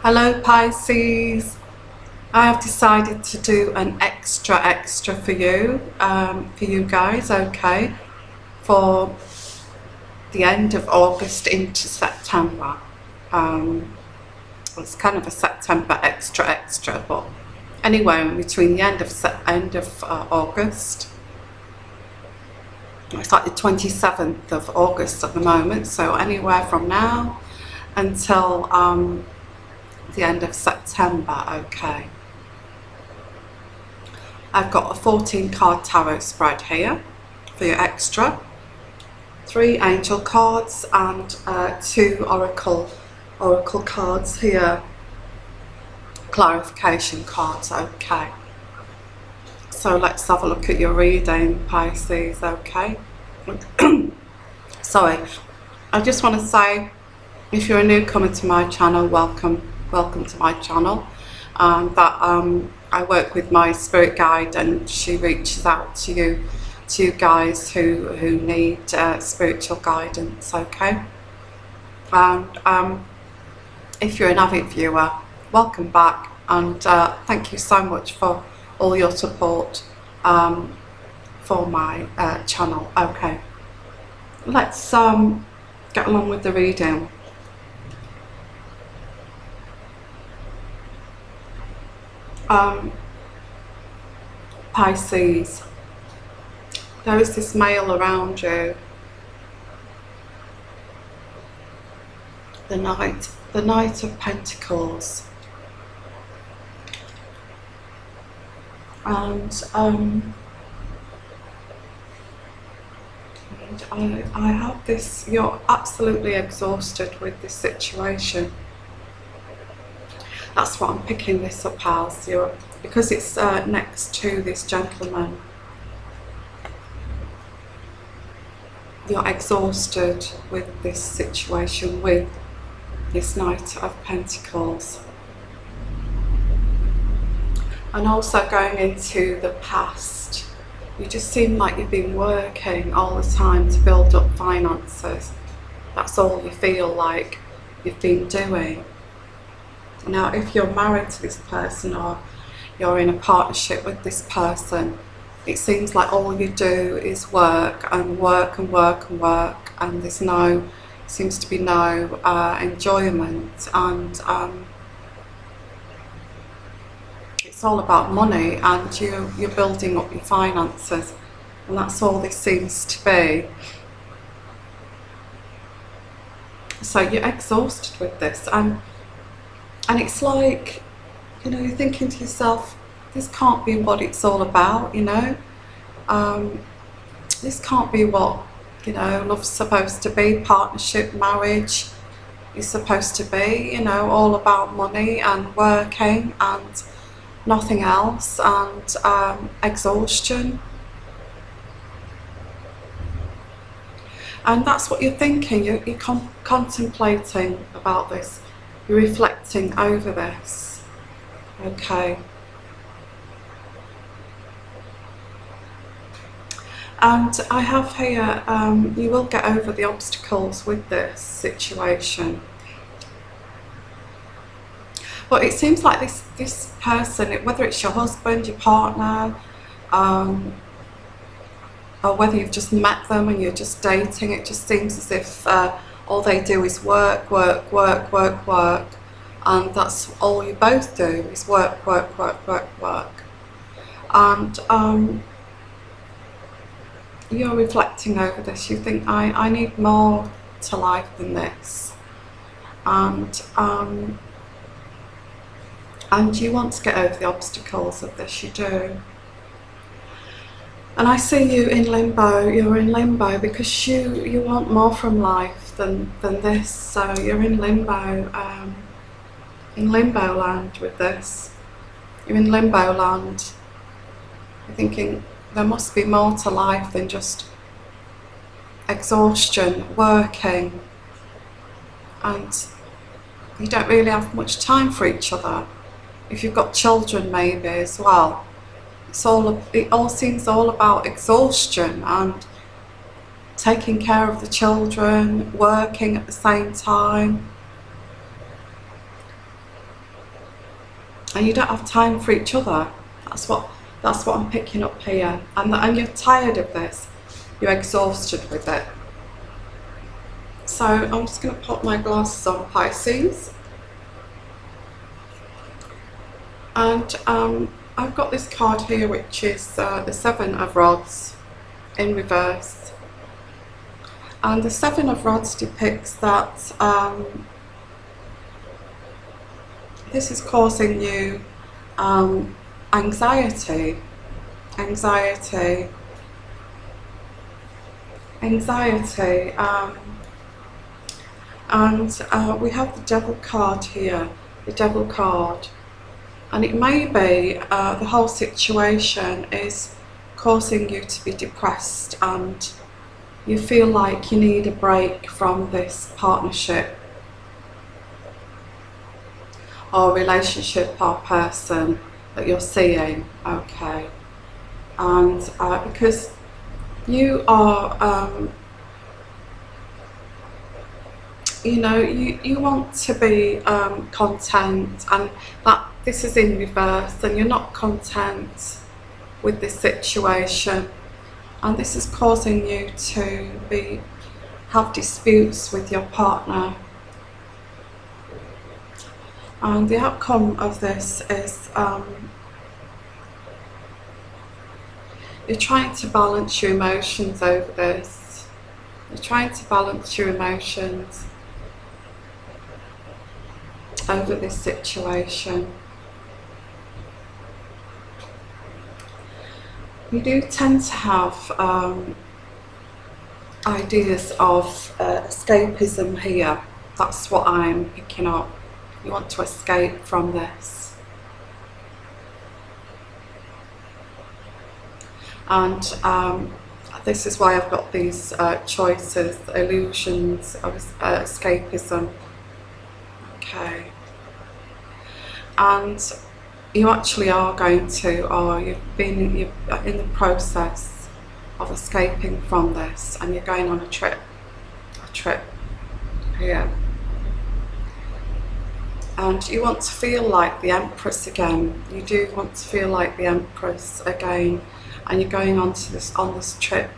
Hello Pisces, I have decided to do an extra for you guys, okay, for the end of August into September. It's kind of a September extra, but anywhere in between the end of August. It's like the 27th of August at the moment, so anywhere from now until the end of September, okay. I've got a 14 card tarot spread here for your extra, 3 angel cards and 2 oracle cards here, clarification cards, okay. So let's have a look at your reading, Pisces, okay. Sorry, I just want to say, if you're a newcomer to my channel, welcome to my channel. I work with my spirit guide, and she reaches out to you guys who need spiritual guidance, okay. And if you're an avid viewer, welcome back, and thank you so much for all your support for my channel, okay. Let's get along with the reading. Pisces, there is this male around you. The Knight of Pentacles, and I have this, you're absolutely exhausted with this situation. That's what I'm picking this up as, because it's next to this gentleman. You're exhausted with this situation, with this Knight of Pentacles. And also going into the past, you just seem like you've been working all the time to build up finances. That's all you feel like you've been doing. Now, if you're married to this person or you're in a partnership with this person, it seems like all you do is work and work and work and work, and there's seems to be no enjoyment, and it's all about money, and you're building up your finances, and that's all this seems to be. So you're exhausted with this, and it's like, you're thinking to yourself, this can't be what it's all about, this can't be what, love's supposed to be. Partnership, marriage is supposed to be, all about money and working and nothing else, and exhaustion. And that's what you're thinking, you're contemplating about this. You're reflecting over this, okay. And I have here, you will get over the obstacles with this situation. But it seems like this person, whether it's your husband, your partner, or whether you've just met them and you're just dating, it just seems as if all they do is work, and that's all you both do is work. And you're reflecting over this. You think, I need more to life than this, and you want to get over the obstacles of this. You do. And I see you in limbo. You're in limbo because you want more from life than this. So you're in limbo land with this. You're in limbo land. You're thinking there must be more to life than just exhaustion, working, and you don't really have much time for each other. If you've got children maybe as well. It all seems all about exhaustion and taking care of the children, working at the same time. and you don't have time for each other. That's what I'm picking up here. And you're tired of this. You're exhausted with it. So I'm just going to put my glasses on, Pisces. And I've got this card here, which is the Seven of Rods in reverse. And the Seven of Rods depicts that this is causing you anxiety. And we have the Devil card here, the Devil card. And it may be the whole situation is causing you to be depressed, and you feel like you need a break from this partnership or relationship or person that you're seeing, okay? And because you are, you know, you want to be content, and that this is in reverse, and you're not content with this situation, and this is causing you to have disputes with your partner. And the outcome of this is you're trying to balance your emotions over this. You're trying to balance your emotions over this situation. You do tend to have ideas of escapism here. That's what I'm picking up. You want to escape from this. And this is why I've got these choices, illusions of escapism. Okay. And you actually are going to, or you're in the process of escaping from this, and you're going on a trip here. And you want to feel like the Empress again. You do want to feel like the Empress again, and you're going on this trip,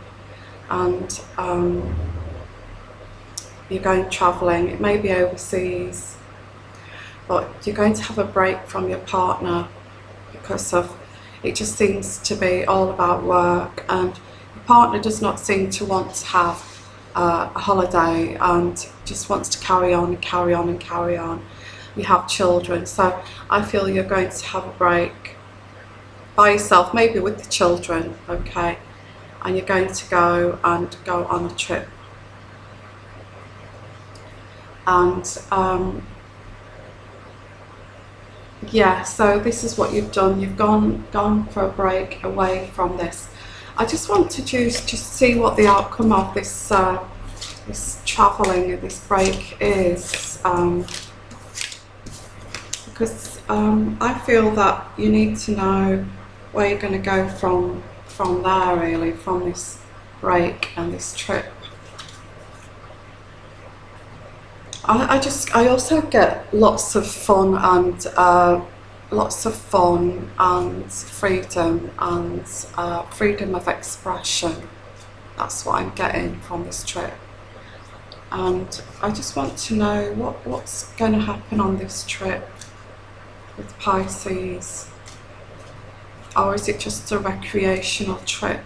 and you're going travelling. It may be overseas, but you're going to have a break from your partner because of it. Just seems to be all about work, and your partner does not seem to want to have a holiday, and just wants to carry on and carry on and carry on. You have children, so I feel you're going to have a break by yourself, maybe with the children, okay, and you're going to go on a trip. And yeah, so this is what you've done. You've gone for a break away from this. I just want to just see what the outcome of this this travelling, this break is. Because I feel that you need to know where you're going to go from there, really, from this break and this trip. I also get lots of fun and freedom and freedom of expression. That's what I'm getting from this trip. And I just want to know what's going to happen on this trip with Pisces. Or is it just a recreational trip?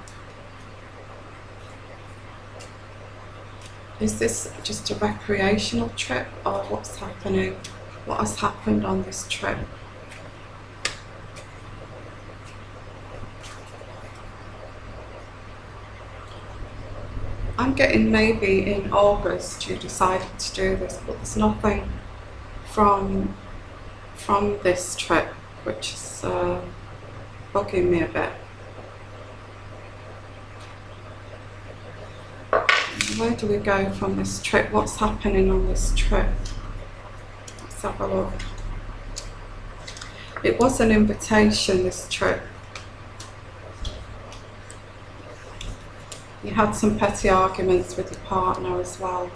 Is this just a recreational trip, or what's happening? What has happened on this trip? I'm getting maybe in August you decided to do this, but there's nothing from this trip, which is bugging me a bit. Where do we go from this trip? What's happening on this trip? Let's have a look. It was an invitation, this trip. You had some petty arguments with your partner as well.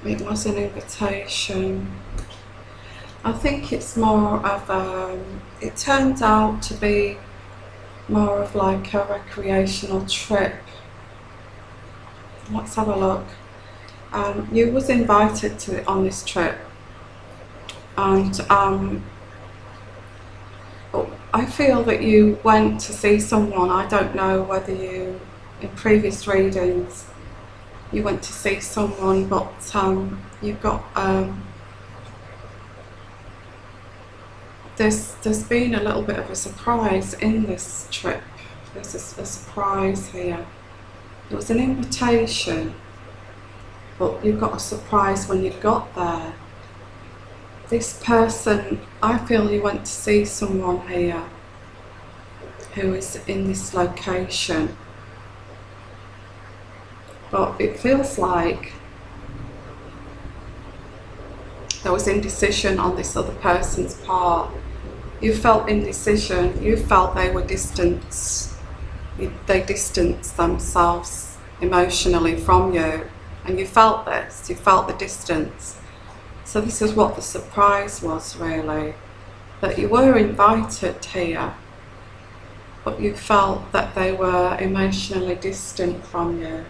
It was an invitation. I think it's more of it turned out to be more of like a recreational trip. Let's have a look. You was invited to on this trip, and I feel that you went to see someone. I don't know whether you, in previous readings, you went to see someone, but you got there's been a little bit of a surprise in this trip. There's a surprise here. It was an invitation, but you got a surprise when you got there. This person, I feel you went to see someone here who is in this location, but it feels like there was indecision on this other person's part. You felt indecision, you felt they were distanced, they distanced themselves emotionally from you, and you felt this, you felt the distance. So this is what the surprise was, really, that you were invited here, but you felt that they were emotionally distant from you.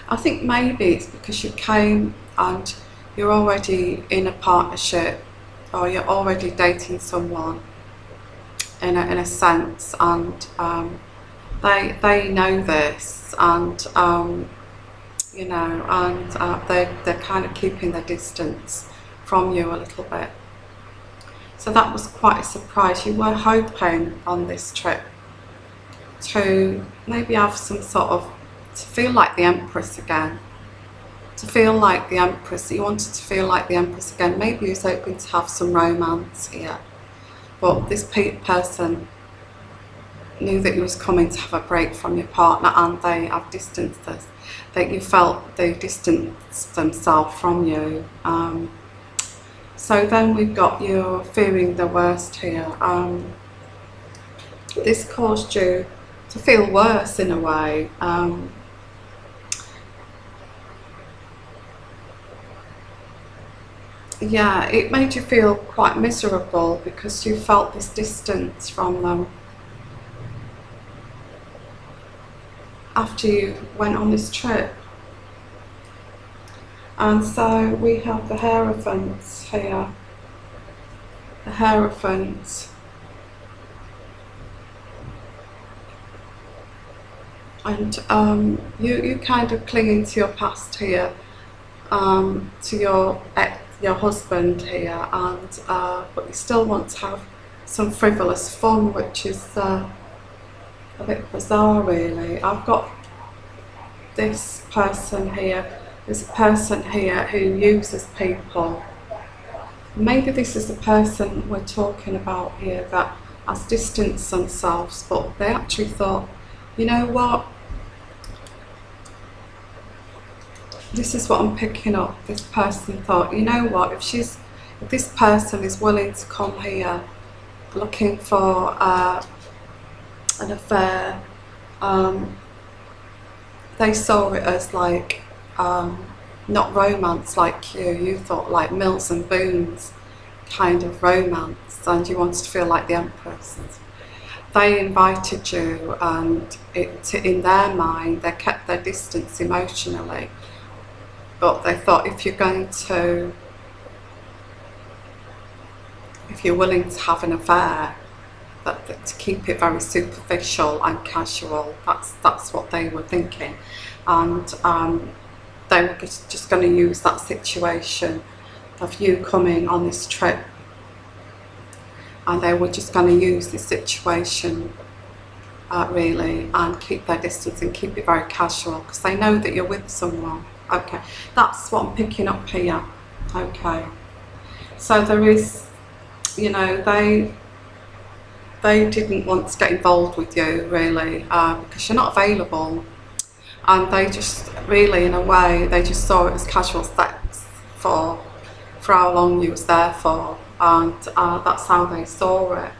I think maybe it's because you came and you're already in a partnership, or you're already dating someone in a sense, and they know this, and you know, and they're kind of keeping their distance from you a little bit. So that was quite a surprise. You were hoping on this trip to maybe have some sort of, to feel like the Empress again. To feel like the Empress, you wanted to feel like the Empress again. Maybe you was hoping to have some romance here. But this person knew that you was coming to have a break from your partner, and they have distanced us. That you felt they distanced themselves from you. So then we've got you fearing the worst here. This caused you to feel worse in a way. Yeah, it made you feel quite miserable because you felt this distance from them after you went on this trip. And so we have the Hierophant here. The Hierophant. And you kind of clinging to your past here, to your husband here, and but you still want to have some frivolous fun, which is a bit bizarre, really. I've got this person here. There's a person here who uses people. Maybe this is the person we're talking about here that has distanced themselves, but they actually thought, you know what? This is what I'm picking up. This person thought, you know what, if this person is willing to come here looking for an affair, they saw it as like not romance like you thought like Mills and Boons kind of romance, and you wanted to feel like the Empress. They invited you, and in their mind they kept their distance emotionally. But they thought if you're willing to have an affair, that to keep it very superficial and casual, that's what they were thinking. And they were just going to use that situation of you coming on this trip, and they were just going to use this situation really, and keep their distance and keep it very casual, because they know that you're with someone. Okay, that's what I'm picking up here. Okay, so there is, you know, they didn't want to get involved with you really, because you're not available, and they just really, in a way, they just saw it as casual sex for how long you was there for, and that's how they saw it.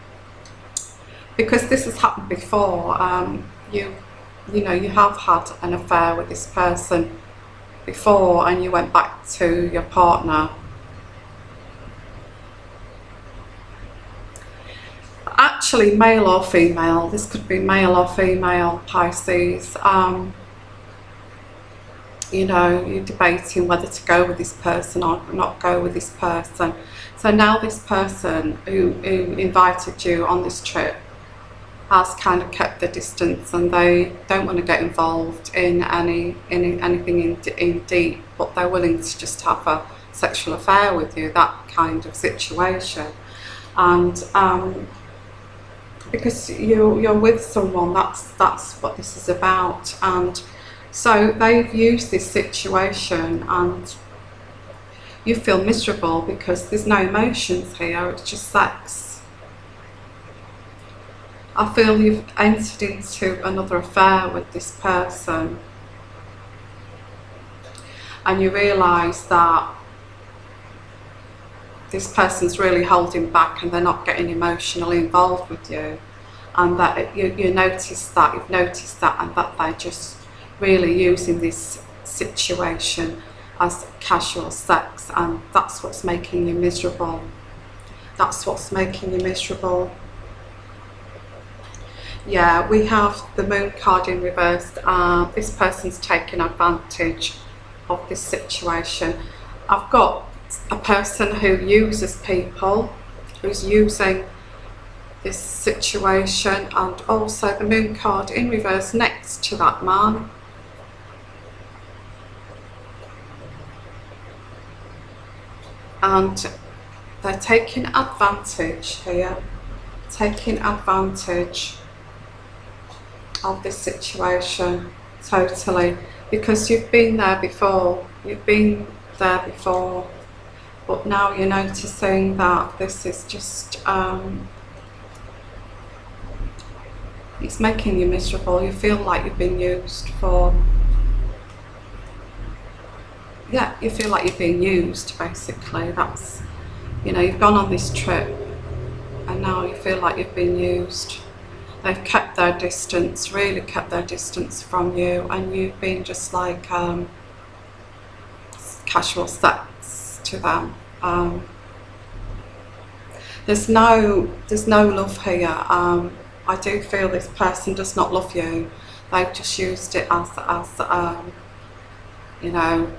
Because this has happened before. You know, you have had an affair with this person before and you went back to your partner. Actually, male or female, this could be male or female, Pisces. You know, you're debating whether to go with this person or not go with this person. So now this person who invited you on this trip has kind of kept the distance, and they don't want to get involved in anything in deep, but they're willing to just have a sexual affair with you, that kind of situation. And because you're with someone, that's what this is about. And so they've used this situation, and you feel miserable because there's no emotions here, it's just sex. I feel you've entered into another affair with this person, and you realise that this person's really holding back and they're not getting emotionally involved with you, and that you've noticed that, and that they're just really using this situation as casual sex, and that's what's making you miserable. That's what's making you miserable. Yeah, we have the Moon card in reverse. This person's taking advantage of this situation. I've got a person who uses people, who's using this situation, and also the Moon card in reverse next to that man. And they're taking advantage here, taking advantage of this situation totally, because you've been there before, but now you're noticing that this is just it's making you miserable. You feel like you've been used for, yeah, you feel like you've been used, basically. That's, you know, you've gone on this trip and now you feel like you've been used. They've kept their distance, really kept their distance from you, and you've been just like casual sex to them. There's no love here. I do feel this person does not love you. They've just used it as you know,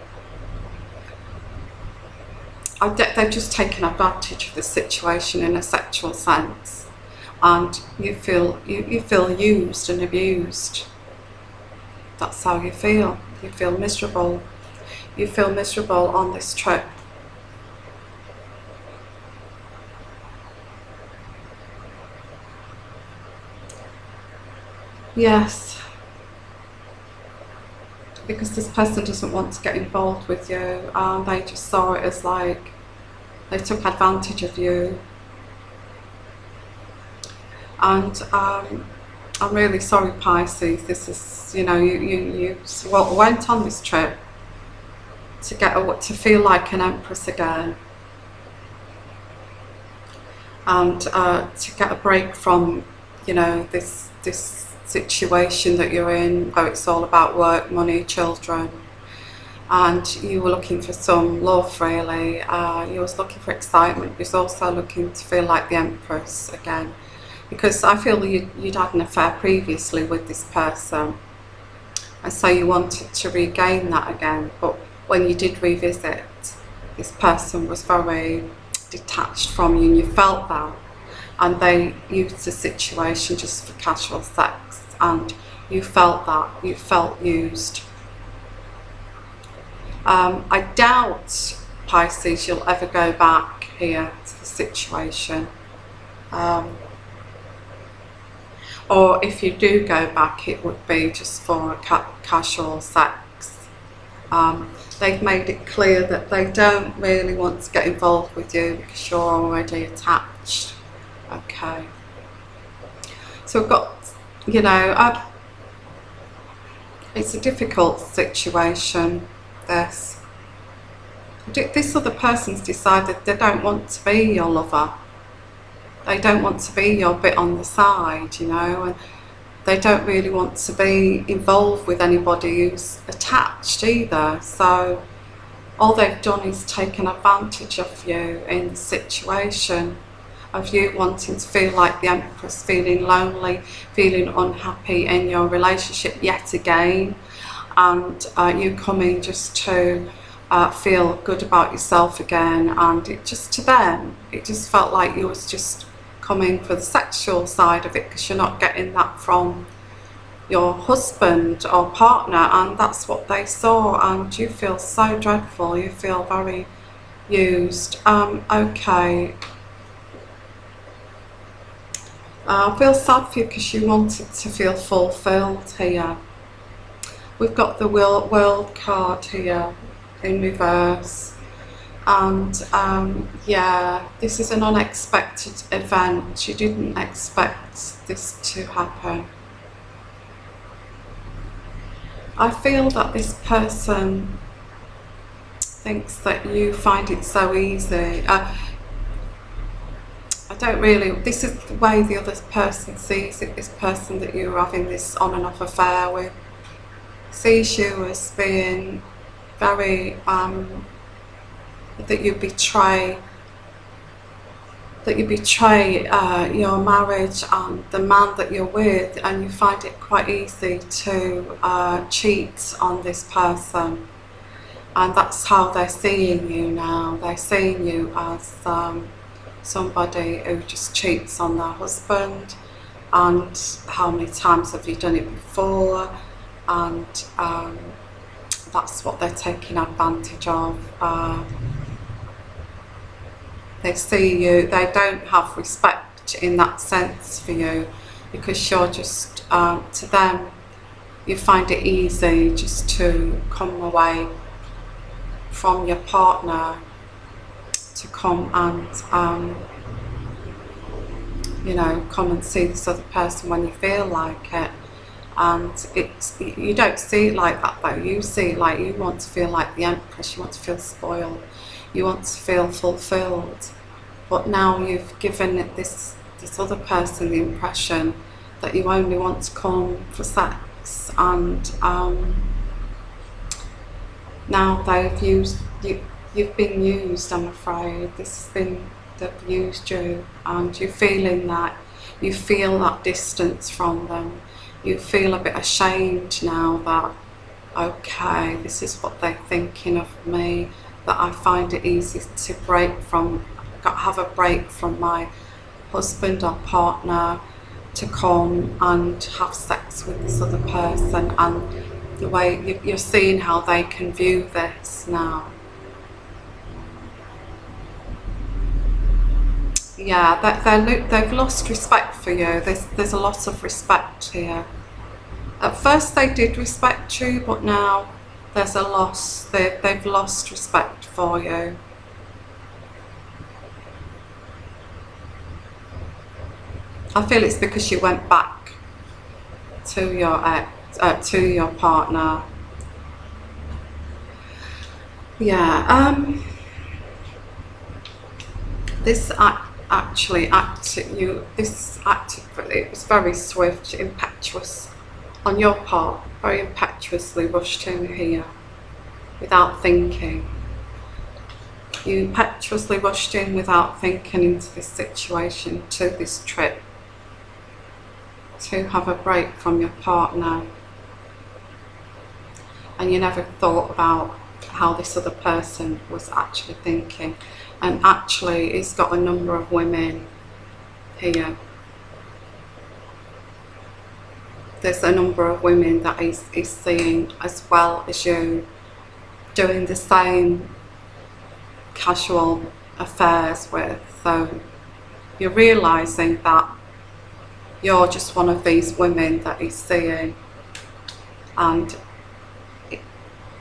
they've just taken advantage of the situation in a sexual sense, and you feel used and abused. That's how you feel. You feel miserable. You feel miserable on this trip. Yes, because this person doesn't want to get involved with you, and they just saw it as like they took advantage of you. And I'm really sorry, Pisces. This is, you know, you went on this trip to feel like an empress again, and to get a break from, you know, this situation that you're in, where it's all about work, money, children, and you were looking for some love, really. You was looking for excitement. You was also looking to feel like the empress again, because I feel you'd had an affair previously with this person, and so you wanted to regain that again. But when you did revisit, this person was very detached from you, and you felt that, and they used the situation just for casual sex, and you felt that, you felt used. I doubt, Pisces, you'll ever go back here to the situation, or if you do go back, it would be just for casual sex. They've made it clear that they don't really want to get involved with you because you're already attached. Okay, so we've got, you know, it's a difficult situation, this other person's decided they don't want to be your lover. They don't want to be your bit on the side, you know, and they don't really want to be involved with anybody who's attached attached either, so all they've done is taken advantage of you in the situation, of you wanting to feel like the Empress, feeling lonely, feeling unhappy in your relationship yet again, and you coming just to feel good about yourself again. And it just, to them, it just felt like you was just coming for the sexual side of it, because you're not getting that from your husband or partner, and that's what they saw, and you feel so dreadful, you feel very used. Okay, I feel sad for you because you wanted to feel fulfilled here. We've got the world card here in reverse, and yeah, this is an unexpected event. You didn't expect this to happen. I feel that this person thinks that you find it so easy. I don't really, this is the way the other person sees it, this person that you're having this on and off affair with, sees you as being very, that you betray your marriage and the man that you're with, and you find it quite easy to cheat on this person, and that's how they're seeing you now. They're seeing you as somebody who just cheats on their husband, and how many times have you done it before, and that's what they're taking advantage of. They see you, they don't have respect in that sense for you, because you're just, to them, you find it easy just to come away from your partner, to come and, you know, come and see this other person when you feel like it. And it's, you don't see it like that though. You see it like you want to feel like the Empress, you want to feel spoiled, you want to feel fulfilled. But now you've given it this other person the impression that you only want to come for sex, and now they've used you. You've been used, I'm afraid. This has been, they've used you, and you're feeling that, you feel that distance from them. You feel a bit ashamed now that, okay, this is what they're thinking of me, that I find it easy to break from, have a break from my husband or partner to come and have sex with this other person. And the way you're seeing how they can view this now. Yeah, they've lost respect for you. There's a lot of respect here. At first they did respect you, but now there's a loss. They've lost respect for you. I feel it's because you went back to your to your partner. Yeah. This actually acted. It was very swift, impetuous on your part. Very impetuously rushed in here without thinking. You impetuously rushed in without thinking into this situation, to this trip, to have a break from your partner, and you never thought about how this other person was actually thinking. And actually he's got a number of women here. There's a number of women that he's seeing as well as you, doing the same casual affairs with. So you're realising that you're just one of these women that he's seeing. And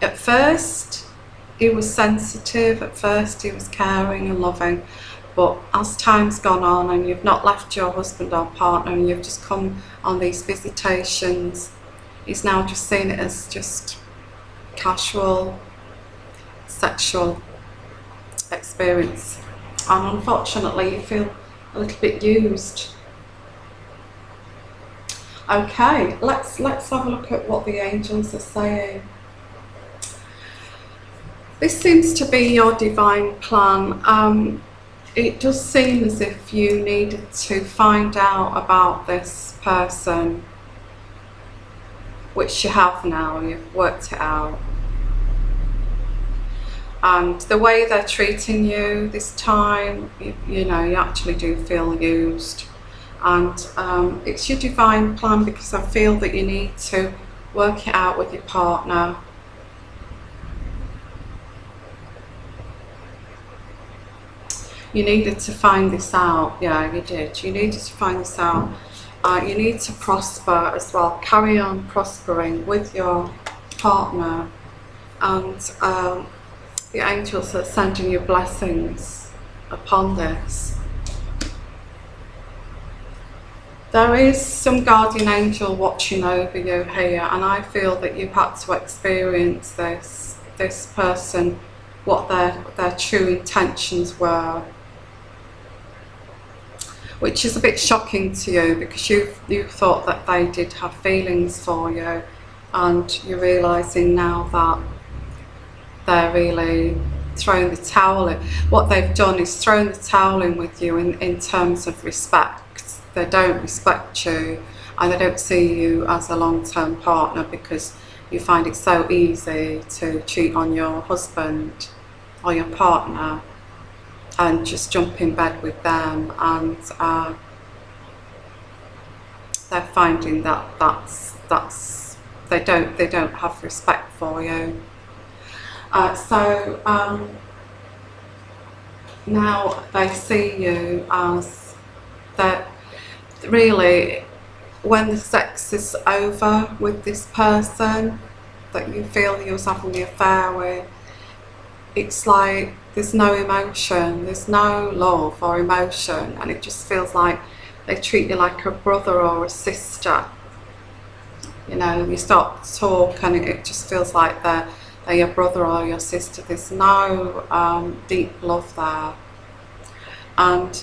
at first he was sensitive, at first he was caring and loving, but as time's gone on and you've not left your husband or partner and you've just come on these visitations, he's now just seeing it as just casual sexual experience, and unfortunately you feel a little bit used. Okay, let's have a look at what the angels are saying. This seems to be your divine plan. It does seem as if you needed to find out about this person, which you have now, you've worked it out. And the way they're treating you this time, you know, you actually do feel used. And it's your divine plan, because I feel that you need to work it out with your partner. You needed to find this out. Yeah, you did. You needed to find this out. You need to prosper as well. Carry on prospering with your partner. And the angels are sending you blessings upon this. There is some guardian angel watching over you here, and I feel that you've had to experience this person, what their true intentions were, which is a bit shocking to you, because you thought that they did have feelings for you, and you're realising now that they're really throwing the towel in. What they've done is thrown the towel in with you in terms of respect. They don't respect you, and they don't see you as a long-term partner, because you find it so easy to cheat on your husband or your partner and just jump in bed with them, and they're finding that they don't have respect for you. So now they see you as that. Really, when the sex is over with this person that you feel you was having the affair with, it's like there's no emotion, there's no love or emotion, and it just feels like they treat you like a brother or a sister. You know, you start to talk and it just feels like they're your brother or your sister. There's no deep love there. And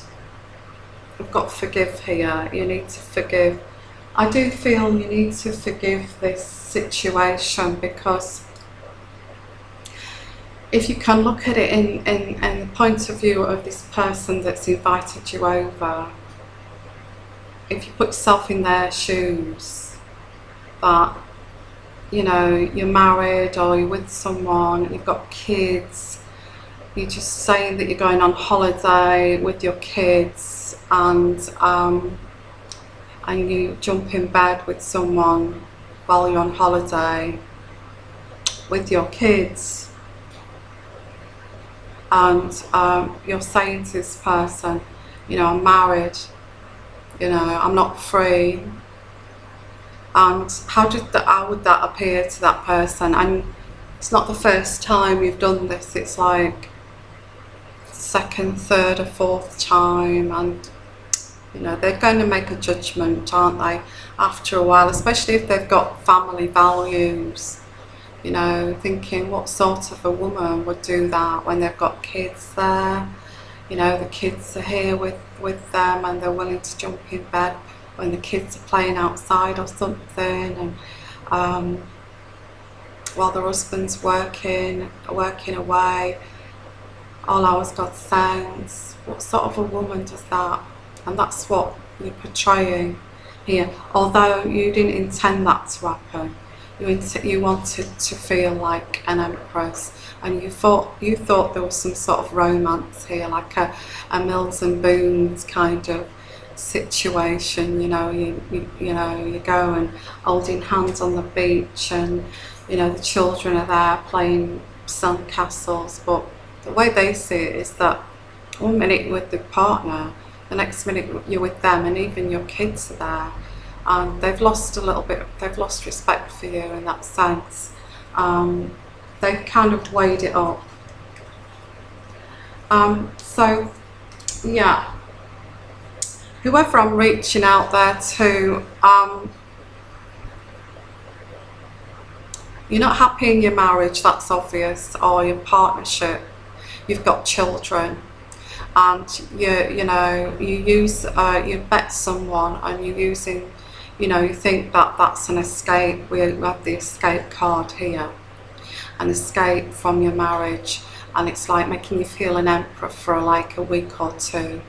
we've got forgive here. You need to forgive. I do feel you need to forgive this situation, because if you can look at it in the point of view of this person that's invited you over, if you put yourself in their shoes, that, you know, you're married or you're with someone, you've got kids, you're just saying that you're going on holiday with your kids, and you jump in bed with someone while you're on holiday with your kids, and you're saying to this person, you know, I'm married, you know, I'm not free. And how would that appear to that person? And it's not the first time you've done this, it's like second, third or fourth time, and you know, they're going to make a judgment, aren't they, after a while, especially if they've got family values, you know, thinking what sort of a woman would do that when they've got kids there. You know, the kids are here with them, and they're willing to jump in bed when the kids are playing outside or something, and while their husband's working away, all hours God sends. What sort of a woman does that? And that's what you're portraying here. Although you didn't intend that to happen, you wanted to feel like an empress, and you thought there was some sort of romance here, like a Mills and Boons kind of situation. You know, you go and holding hands on the beach, and you know, the children are there playing sand castles. But the way they see it is that one minute you're with the partner, the next minute you're with them, and even your kids are there, and they've lost respect for you in that sense. They've kind of weighed it up. So yeah, whoever I'm reaching out there to, you're not happy in your marriage, that's obvious, or your partnership. You've got children, and you bet someone, and you're using, you know, you think that that's an escape. We have the escape card here, and escape from your marriage, and it's like making you feel an emperor for like a week or two,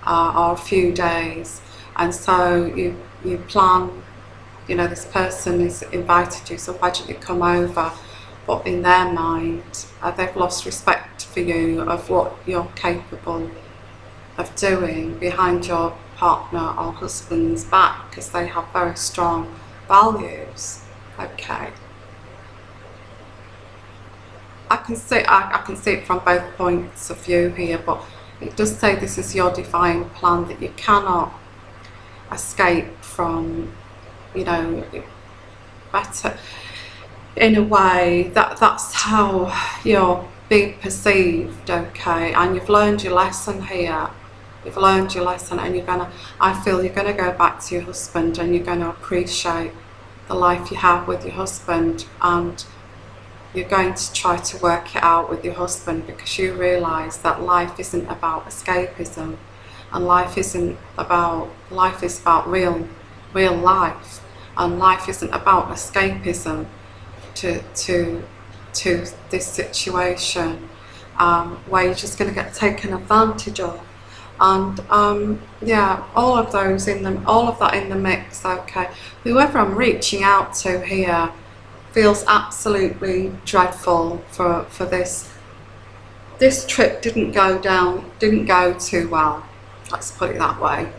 or a few days. And so you plan, you know, this person has invited you, so why don't you come over? But in their mind, they've lost respect for you, of what you're capable of doing behind your partner or husband's back, because they have very strong values. Okay. I can see it from both points of view here, but it does say this is your divine plan, that you cannot escape from, you know, better in a way that's how you're being perceived. Okay, and you've learned your lesson here. You've learned your lesson, and I feel you're gonna go back to your husband, and you're gonna appreciate the life you have with your husband, and you're going to try to work it out with your husband, because you realise that life isn't about escapism, and life is about real life, and life isn't about escapism to this situation, where you're just going to get taken advantage of. And yeah, all of that in the mix. Okay, whoever I'm reaching out to here feels absolutely dreadful for this. This trip didn't go too well, let's put it that way.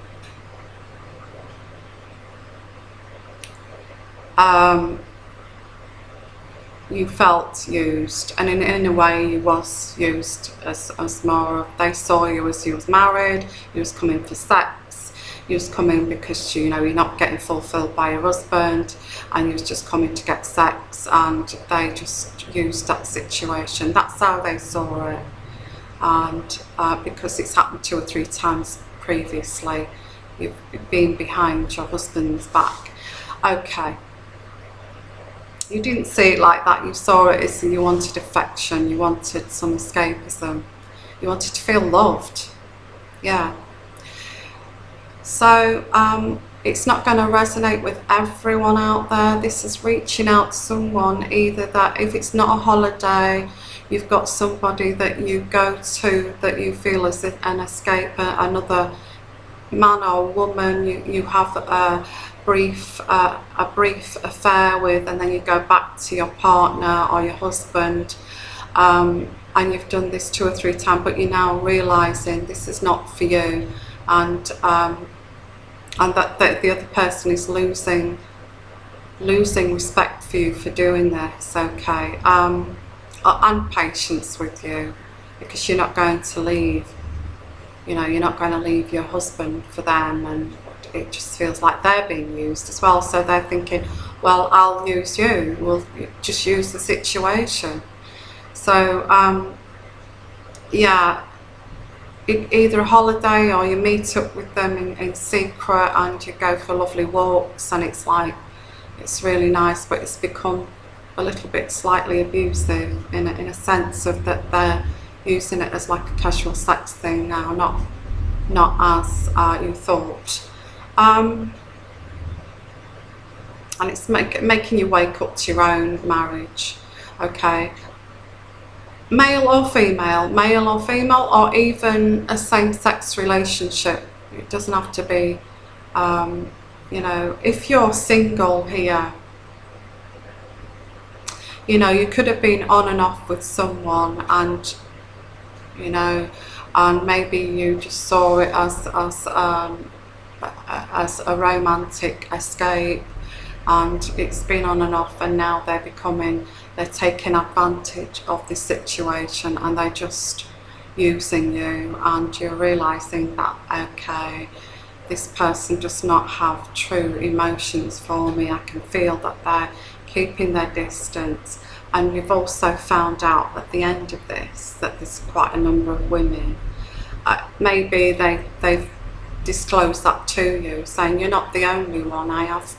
You felt used, and in a way you was used as more of, they saw you as you was married, you was coming for sex, you was coming because you know you're not getting fulfilled by your husband, and you was just coming to get sex, and they just used that situation. That's how they saw it. And because it's happened 2 or 3 times previously, you've been behind your husband's back. Okay. You didn't see it like that. You saw it as you wanted affection, you wanted some escapism, you wanted to feel loved. Yeah. So it's not going to resonate with everyone out there. This is reaching out to someone, either that if it's not a holiday, you've got somebody that you go to that you feel is an escape, another man or woman you have a brief affair with, and then you go back to your partner or your husband, and you've done this 2 or 3 times, but you're now realizing this is not for you, and that the other person is losing respect for you for doing this. Okay, and patience with you, because you're not going to leave. You know, you're not going to leave your husband for them, and it just feels like they're being used as well. So they're thinking, well, I'll use you, we'll just use the situation. So yeah, either a holiday, or you meet up with them in secret, and you go for lovely walks, and it's like, it's really nice, but it's become a little bit slightly abusive in a sense of that they're using it as like a casual sex thing now, not as you thought. And it's making you wake up to your own marriage. Okay, male or female, or even a same-sex relationship. It doesn't have to be, you know, if you're single here, you know, you could have been on and off with someone, and you know, and maybe you just saw it as a romantic escape, and it's been on and off, and now they're taking advantage of this situation, and they're just using you, and you're realizing that, okay, this person does not have true emotions for me. I can feel that they're keeping their distance. And you've also found out at the end of this that there's quite a number of women, maybe they've disclosed that to you, saying you're not the only one, I have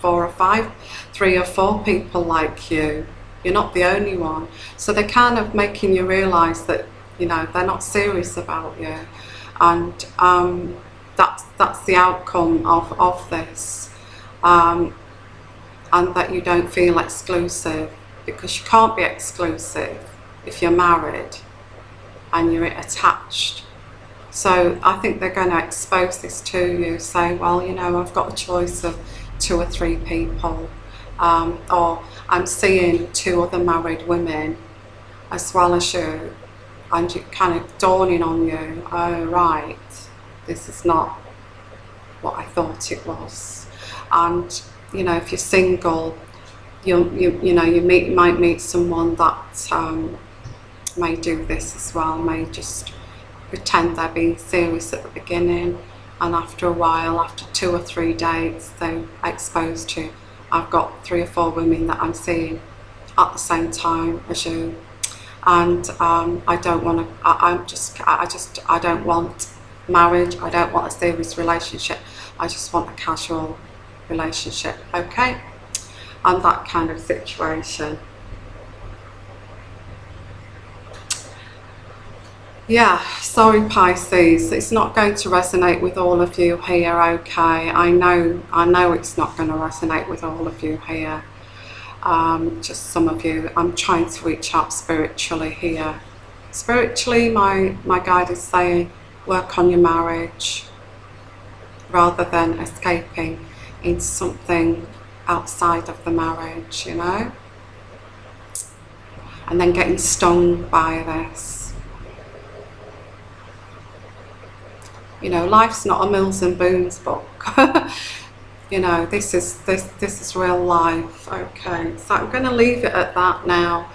4 or 5, 3 or 4 people like you, you're not the only one. So they're kind of making you realise that, you know, they're not serious about you, and that's the outcome of this, and that you don't feel exclusive. because you can't be exclusive if you're married and you're attached. So I think they're going to expose this to you, say, well, you know, I've got a choice of 2 or 3 people, or I'm seeing 2 other married women as well as you, and it kind of dawning on you, oh right, this is not what I thought it was. And you know, if you're single, you know, you might meet someone that may do this as well, may just pretend they're being serious at the beginning, and after a while, after 2 or 3 dates, they're exposed to, I've got 3 or 4 women that I'm seeing at the same time as you, and I don't want to, I don't want marriage, I don't want a serious relationship, I just want a casual relationship, okay? And that kind of situation. Yeah, sorry Pisces, it's not going to resonate with all of you here, okay? I know it's not going to resonate with all of you here. Just some of you. I'm trying to reach out spiritually here. Spiritually, my guide is saying, work on your marriage rather than escaping into something outside of the marriage, you know? And then getting stung by this. You know, life's not a Mills and Boons book. You know, this is real life. Okay, so I'm going to leave it at that now,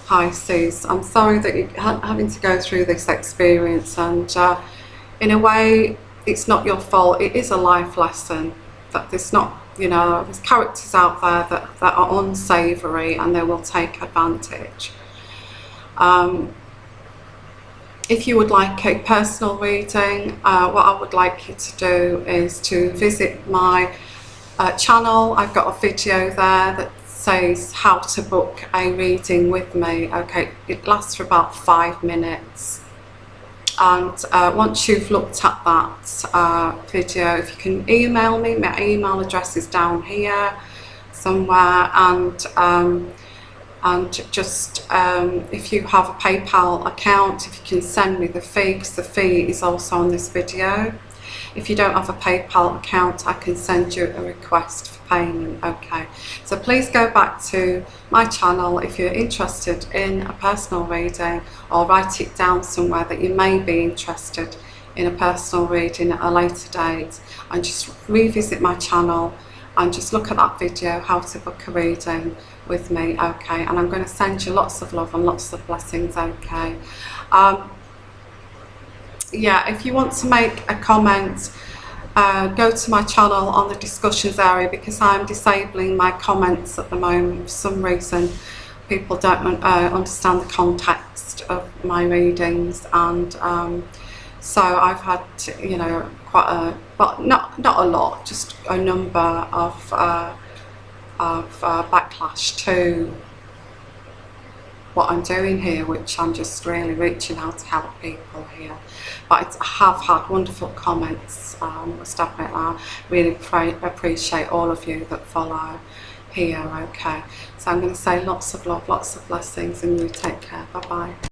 Pisces. I'm sorry that you're having to go through this experience, and in a way, it's not your fault. It is a life lesson. That there's not, you know, there's characters out there that are unsavoury and they will take advantage. If you would like a personal reading, what I would like you to do is to visit my channel. I've got a video there that says how to book a reading with me. Okay, it lasts for about 5 minutes. And once you've looked at that video, if you can email me, my email address is down here somewhere, and just if you have a PayPal account, if you can send me the fee, because the fee is also on this video. If you don't have a PayPal account, I can send you a request for payment, okay? So please go back to my channel if you're interested in a personal reading, or write it down somewhere that you may be interested in a personal reading at a later date, and just revisit my channel and just look at that video, how to book a reading with me, okay? And I'm going to send you lots of love and lots of blessings, okay? Yeah, if you want to make a comment, go to my channel on the discussions area, because I'm disabling my comments at the moment. For some reason, people don't understand the context of my readings, and so I've had, you know, quite a, but not a lot, just a number of backlash to what I'm doing here, which I'm just really reaching out to help people here. But I have had wonderful comments, must admit that. Really appreciate all of you that follow here, okay? So I'm going to say lots of love, lots of blessings, and you take care. Bye bye.